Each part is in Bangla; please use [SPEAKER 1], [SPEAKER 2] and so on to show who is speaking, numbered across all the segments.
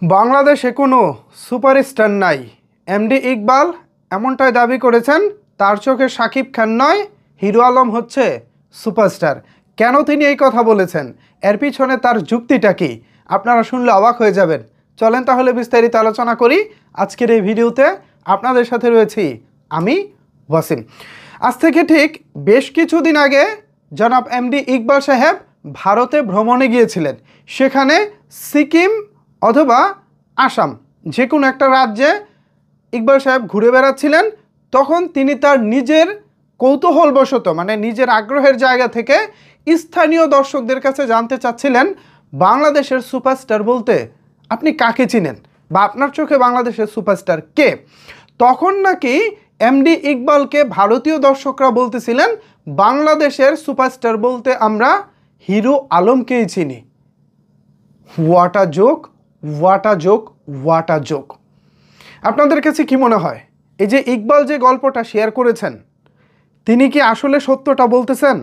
[SPEAKER 1] বাংলাদেশে কোনো সুপারস্টার নাই। এমডি ইকবাল এমনটাই দাবি করেছেন। তার চোখে শাকিব খান নয়, হিরো আলম হচ্ছে সুপারস্টার। কেন তিনি এই কথা বলেছেন, এর পিছনে তার যুক্তিটা কি, আপনারা শুনলে অবাক হয়ে যাবেন। চলেন তাহলে বিস্তারিত আলোচনা করি আজকের এই ভিডিওতে। আপনাদের সাথে রয়েছি আমি ওয়াসিম। আজ থেকে ঠিক বেশ কিছুদিন আগে জনাব এমডি ইকবাল সাহেব ভারতে ভ্রমণে গিয়েছিলেন। সেখানে সিকিম অথবা আসাম যে কোনো একটা রাজ্যে ইকবাল সাহেব ঘুরে বেড়াচ্ছিলেন। তখন তিনি তার নিজের কৌতূহলবশত নিজের আগ্রহের জায়গা থেকে স্থানীয় দর্শকদের কাছে জানতে চাচ্ছিলেন, বাংলাদেশের সুপারস্টার বলতে আপনি কাকে চিনেন বা আপনার চোখে বাংলাদেশের সুপারস্টার কে। তখন নাকি এমডি ইকবালকে ভারতীয় দর্শকরা বলতেছিলেন, বাংলাদেশের সুপারস্টার বলতে আমরা হিরো আলমকেই চিনি। What a joke, what a joke, what a joke. আপনাদের কাছে কি মনে হয়, এই যে ইকবাল যে গল্পটা শেয়ার করেছেন, তিনি কি আসলে সত্যটা বলতেছেন?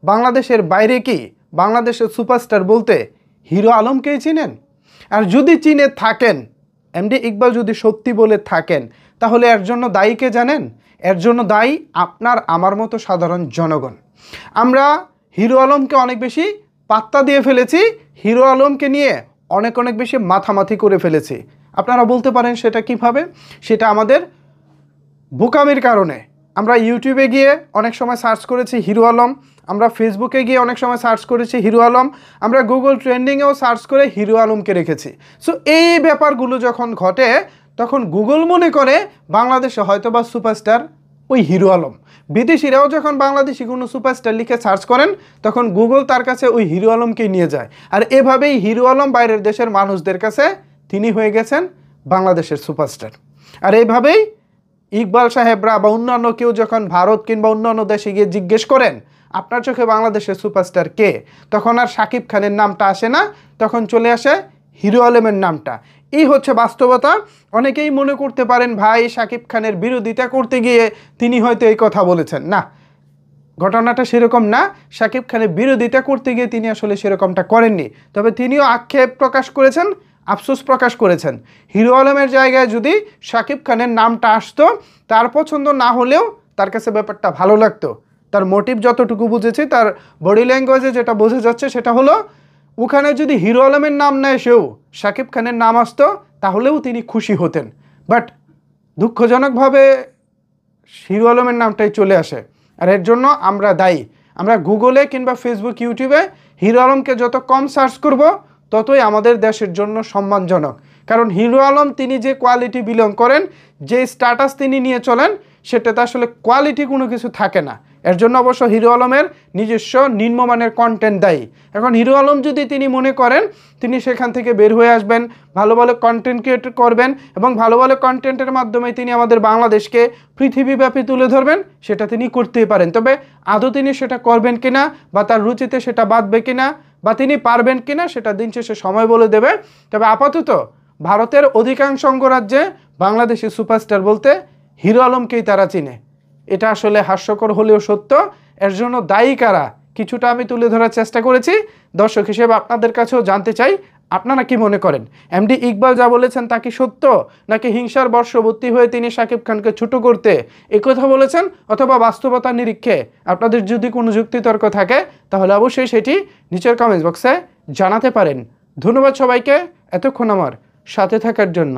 [SPEAKER 1] বাংলাদেশের বাইরে কি বাংলাদেশের সুপারস্টার বলতে হিরো আলমকেই চিনেন? আর যদি চিনে থাকেন, এমডি ইকবাল যদি সত্যি বলে থাকেন, তাহলে এর জন্য দায়ী কে জানেন? এর জন্য দায়ী আপনার আমার মতো সাধারণ জনগণ। আমরা হিরো আলমকে অনেক বেশি পাত্তা দিয়ে ফেলেছি, হিরো আলমকে নিয়ে অনেক বেশি মাথামাথি করে ফেলেছি। আপনারা বলতে পারেন সেটা কিভাবে? সেটা আমাদের বোকামির কারণে। আমরা ইউটিউবে গিয়ে অনেক সময় সার্চ করেছি হিরো আলম, আমরা ফেসবুকে গিয়ে অনেক সময় সার্চ করেছি হিরো আলম, আমরা গুগল ট্রেন্ডিংয়েও সার্চ করে হিরো আলমকে রেখেছি। সো এই ব্যাপারগুলো যখন ঘটে, তখন গুগল মনে করে বাংলাদেশে হয়তোবা সুপারস্টার ওই হিরো আলম। বিদেশিরাও যখন বাংলাদেশি কোনো সুপারস্টার লিখে সার্চ করেন, তখন গুগল তার কাছে ওই হিরো আলমকেই নিয়ে যায়। আর এভাবেই হিরো আলম বাইরের দেশের মানুষদের কাছে তিনি হয়ে গেছেন বাংলাদেশের সুপারস্টার। আর এইভাবেই ইকবাল সাহেবরা বা অন্যান্য কেউ যখন ভারত কিংবা অন্যান্য দেশে গিয়ে জিজ্ঞেস করেন, আপনার চোখে বাংলাদেশের সুপারস্টার কে, তখন আর শাকিব খানের নামটা আসে না, তখন চলে আসে হিরো আলমের নামটা। এই হচ্ছে বাস্তবতা। অনেকেই মনে করতে পারেন, ভাই শাকিব খানের বিরোধিতা করতে গিয়ে তিনি হয়তো এই কথা বলেছেন। না, ঘটনাটা সেরকম না। শাকিব খানের বিরোধিতা করতে গিয়ে তিনি আসলে সেরকমটা করেননি। তবে তিনিও আক্ষেপ প্রকাশ করেছেন, আফসোস প্রকাশ করেছেন। হিরো আলমের জায়গায় যদি শাকিব খানের নামটা আসতো, তার পছন্দ না হলেও তার কাছে ব্যাপারটা ভালো লাগতো। তার মোটিভ যতটুকু বুঝেছি, তার বডি ল্যাঙ্গুয়েজে যেটা বোঝা যাচ্ছে সেটা হলো, ওখানে যদি হিরো আলমের নাম না এসেও শাকিব খানের নাম আসতো, তাহলেও তিনি খুশি হতেন। বাট দুঃখজনকভাবে হিরো আলমের নামটাই চলে আসে। আর এর জন্য আমরা দায়ী। আমরা গুগলে কিংবা ফেসবুক, ইউটিউবে হিরো আলমকে যত কম সার্চ করব, ততই আমাদের দেশের জন্য সম্মানজনক। কারণ হিরো আলম তিনি যে কোয়ালিটি বিলং করেন, যে স্ট্যাটাস তিনি নিয়ে চলেন, সেটাতে আসলে কোয়ালিটি কোনো কিছু থাকে না। এর জন্য অবশ্য হিরো আলমের নিজস্ব নিম্নমানের কন্টেন্ট দায়ী। এখন হিরো আলম যদি তিনি মনে করেন তিনি সেখান থেকে বের হয়ে আসবেন, ভালো ভালো কন্টেন্ট ক্রিয়েট করবেন এবং ভালো ভালো কন্টেন্টের মাধ্যমে তিনি আমাদের বাংলাদেশকে পৃথিবীব্যাপী তুলে ধরবেন, সেটা তিনি করতেই পারেন। তবে আদৌ তিনি সেটা করবেন কিনা বা তার রুচিতে সেটা বাঁধবে কিনা বা তিনি পারবেন কিনা, সেটা দিন শেষে সময় বলে দেবে। তবে আপাতত ভারতের অধিকাংশ অঙ্গরাজ্যে বাংলাদেশি সুপারস্টার বলতে হিরো আলমকেই তারা চিনে। এটা আসলে হাস্যকর হলেও সত্য। এর জন্য দায়ী কারা, কিছুটা আমি তুলে ধরার চেষ্টা করেছি। দর্শক হিসেবে আপনাদের কাছেও জানতে চাই, আপনারা কি মনে করেন এমডি ইকবাল যা বলেছেন তা কি সত্য, নাকি হিংসার বর্ষবর্তী হয়ে তিনি শাকিব খানকে ছোট করতে কথা বলেছেন, অথবা বাস্তবতার নিরীক্ষে আপনাদের যদি কোনো যুক্তিতর্ক থাকে, তাহলে অবশ্যই সেটি নিচের কমেন্টস বক্সে জানাতে পারেন। ধন্যবাদ সবাইকে এতক্ষণ আমার সাথে থাকার জন্য।